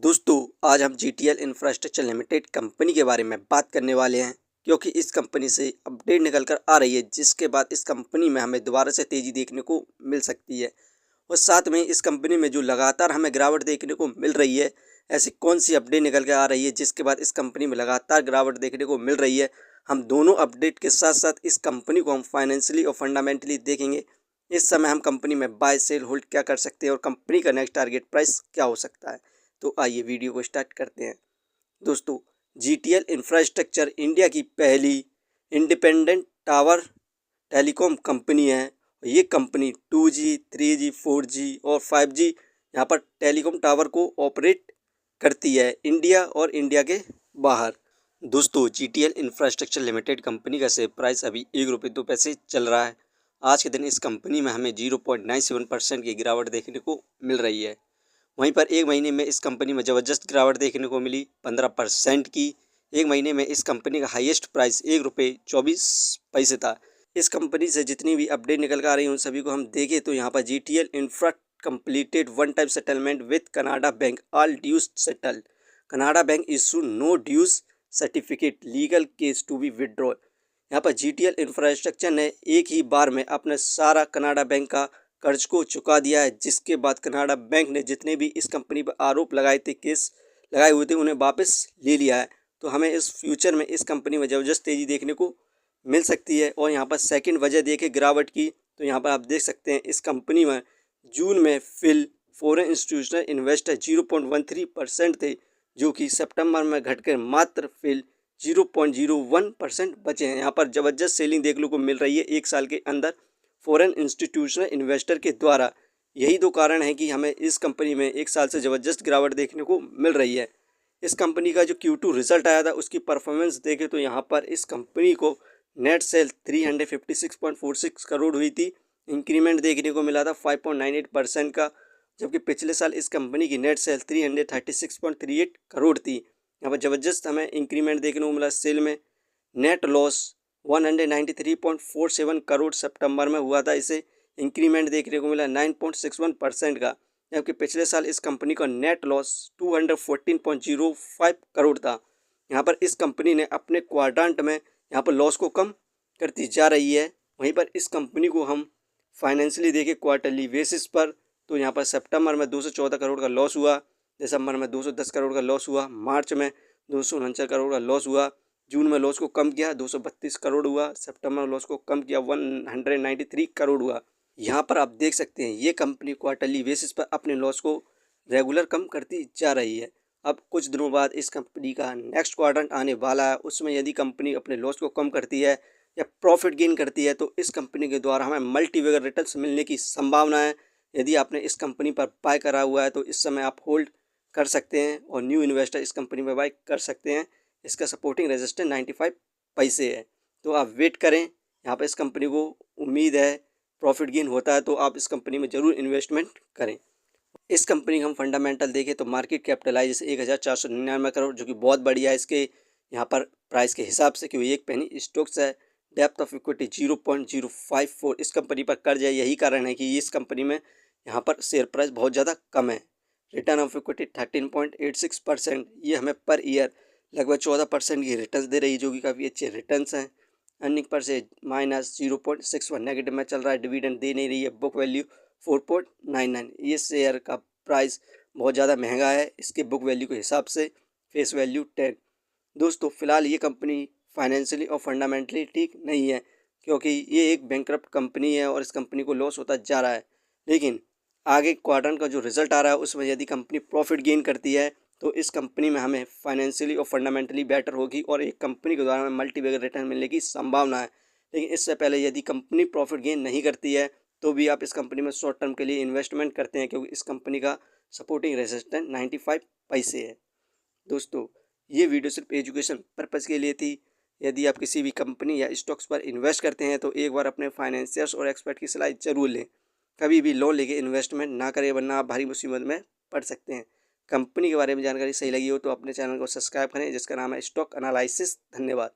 दोस्तों आज हम जीटीएल इंफ्रास्ट्रक्चर लिमिटेड कंपनी के बारे में बात करने वाले हैं क्योंकि इस कंपनी से अपडेट निकल कर आ रही है जिसके बाद इस कंपनी में हमें दोबारा से तेज़ी देखने को मिल सकती है। और साथ में इस कंपनी में जो लगातार हमें गिरावट देखने को मिल रही है, ऐसी कौन सी अपडेट निकल कर आ रही है जिसके बाद इस कंपनी में लगातार गिरावट देखने को मिल रही है। हम दोनों अपडेट के साथ साथ इस कंपनी को हम फाइनेंशियली और फंडामेंटली देखेंगे। इस समय हम कंपनी में बाय सेल होल्ड क्या कर सकते हैं और कंपनी का नेक्स्ट टारगेट प्राइस क्या हो सकता है। तो आइए वीडियो को स्टार्ट करते हैं। दोस्तों जीटीएल इंफ्रास्ट्रक्चर इंडिया की पहली इंडिपेंडेंट टावर टेलीकॉम कंपनी है। ये कंपनी 2G, 3G, 4G और 5G यहाँ पर टेलीकॉम टावर को ऑपरेट करती है इंडिया और इंडिया के बाहर। दोस्तों जीटीएल इंफ्रास्ट्रक्चर लिमिटेड कंपनी का शेयर प्राइस अभी ₹1.02 चल रहा है। आज के दिन इस कंपनी में हमें 0.97% की गिरावट देखने को मिल रही है। वहीं पर एक महीने में इस कंपनी में ज़बरदस्त गिरावट देखने को मिली 15% की। एक महीने में इस कंपनी का हाईएस्ट प्राइस ₹1.24 था। इस कंपनी से जितनी भी अपडेट निकल कर आ रही हैं उन सभी को हम देखें तो यहाँ पर GTL infra completed one time settlement with Canara bank, all dues settle. Canara bank issue no dues certificate, legal case to be withdraw. यहाँ पर जीटीएल इंफ्रास्ट्रक्चर ने एक ही बार में अपना सारा कनाडा बैंक का कर्ज को चुका दिया है, जिसके बाद कनाडा बैंक ने जितने भी इस कंपनी पर आरोप लगाए थे, केस लगाए हुए थे, उन्हें वापस ले लिया है। तो हमें इस फ्यूचर में इस कंपनी में ज़बरदस्त तेज़ी देखने को मिल सकती है। और यहाँ पर सेकंड वजह देखें गिरावट की तो यहाँ पर आप देख सकते हैं इस कंपनी में जून में फिल फॉरेन इंस्टीट्यूशनल इन्वेस्टर 0.13% थे, जो कि सितंबर में घटकर मात्र फिल 0.01% बचे हैं। यहाँ पर ज़बरदस्त सेलिंग देखने को मिल रही है एक साल के अंदर फॉरेन इंस्टीट्यूशनल इन्वेस्टर के द्वारा। यही दो कारण है कि हमें इस कंपनी में एक साल से ज़बरदस्त गिरावट देखने को मिल रही है। इस कंपनी का जो Q2 रिजल्ट आया था उसकी परफॉर्मेंस देखें तो यहाँ पर इस कंपनी को नेट सेल 356.46 करोड़ हुई थी। इंक्रीमेंट देखने को मिला था 5.98% का, जबकि पिछले साल इस कंपनी की नेट सेल 336.38 करोड़ थी। यहाँ पर ज़बरदस्त हमें इंक्रीमेंट देखने को मिला सेल में। नेट लॉस 193.47 करोड़ सितंबर में हुआ था, इसे इंक्रीमेंट देखने को मिला 9.61% का, जबकि पिछले साल इस कंपनी का नेट लॉस 214.05 करोड़ था। यहाँ पर इस कंपनी ने अपने क्वाड्रेंट में यहाँ पर लॉस को कम करती जा रही है। वहीं पर इस कंपनी को हम फाइनेंशियली देखें क्वार्टरली बेसिस पर तो यहाँ पर सितंबर में 214 करोड़ का लॉस हुआ, दिसंबर में 210 करोड़ का लॉस हुआ, मार्च में 249 करोड़ का लॉस हुआ, जून में लॉस को कम किया 232 करोड़ हुआ, सितंबर में लॉस को कम किया 193 करोड़ हुआ। यहाँ पर आप देख सकते हैं ये कंपनी क्वार्टरली बेसिस पर अपने लॉस को रेगुलर कम करती जा रही है। अब कुछ दिनों बाद इस कंपनी का नेक्स्ट क्वाड्रेंट आने वाला है, उसमें यदि कंपनी अपने लॉस को कम करती है या प्रॉफिट गेन करती है तो इस कंपनी के द्वारा हमें मल्टीबैगर रिटर्न्स मिलने की संभावना है। यदि आपने इस कंपनी पर बाय करा हुआ है तो इस समय आप होल्ड कर सकते हैं और न्यू इन्वेस्टर इस कंपनी में बाय कर सकते हैं। इसका सपोर्टिंग रेजिस्टेंस 95 पैसे है, तो आप वेट करें। यहाँ पर इस कंपनी को उम्मीद है प्रॉफिट गेन होता है तो आप इस कंपनी में ज़रूर इन्वेस्टमेंट करें। इस कंपनी का हम फंडामेंटल देखें तो मार्केट कैपिटलाइजेशन 1499 करोड़, जो कि बहुत बढ़िया है इसके यहाँ पर प्राइस के हिसाब से, क्योंकि एक पेनी स्टॉक्स है। डेप्थ ऑफ इक्विटी 0.054 इस कंपनी पर कर्ज है, यही कारण है कि इस कंपनी में यहाँ पर शेयर प्राइस बहुत ज़्यादा कम है। रिटर्न ऑफ इक्विटी 13.86%, ये हमें पर ईयर लगभग 14% की रिटर्न्स दे रही है, जो कि काफ़ी अच्छे रिटर्न्स हैं। अर्निंग पर से -0.61 नेगेटिव में चल रहा है, डिविडेंड दे नहीं रही है। बुक वैल्यू 4.99, ये शेयर का प्राइस बहुत ज़्यादा महंगा है इसके बुक वैल्यू के हिसाब से, फेस वैल्यू 10। दोस्तों फिलहाल ये कंपनी फाइनेंशियली और फंडामेंटली ठीक नहीं है, क्योंकि ये एक बैंकरप्ट कंपनी है और इस कंपनी को लॉस होता जा रहा है। लेकिन आगे क्वार्टर का जो रिजल्ट आ रहा है उसमें यदि कंपनी प्रॉफिट गेन करती है तो इस कंपनी में हमें फाइनेंशियली और फंडामेंटली बेटर होगी और एक कंपनी के द्वारा हमें मल्टीबैगर रिटर्न मिलने की संभावना है। लेकिन इससे पहले यदि कंपनी प्रॉफिट गेन नहीं करती है तो भी आप इस कंपनी में शॉर्ट टर्म के लिए इन्वेस्टमेंट करते हैं, क्योंकि इस कंपनी का सपोर्टिंग रेजिस्टेंस 95 पैसे है। दोस्तों ये वीडियो सिर्फ एजुकेशन पर्पज़ के लिए थी। यदि आप किसी भी कंपनी या स्टॉक्स पर इन्वेस्ट करते हैं तो एक बार अपने फाइनेंशियर्स और एक्सपर्ट की सलाह जरूर लें। कभी भी लोन लेके इन्वेस्टमेंट ना करें, वरना आप भारी मुसीबत में पड़ सकते हैं। कंपनी के बारे में जानकारी सही लगी हो तो अपने चैनल को सब्सक्राइब करें, जिसका नाम है स्टॉक एनालिसिस। धन्यवाद।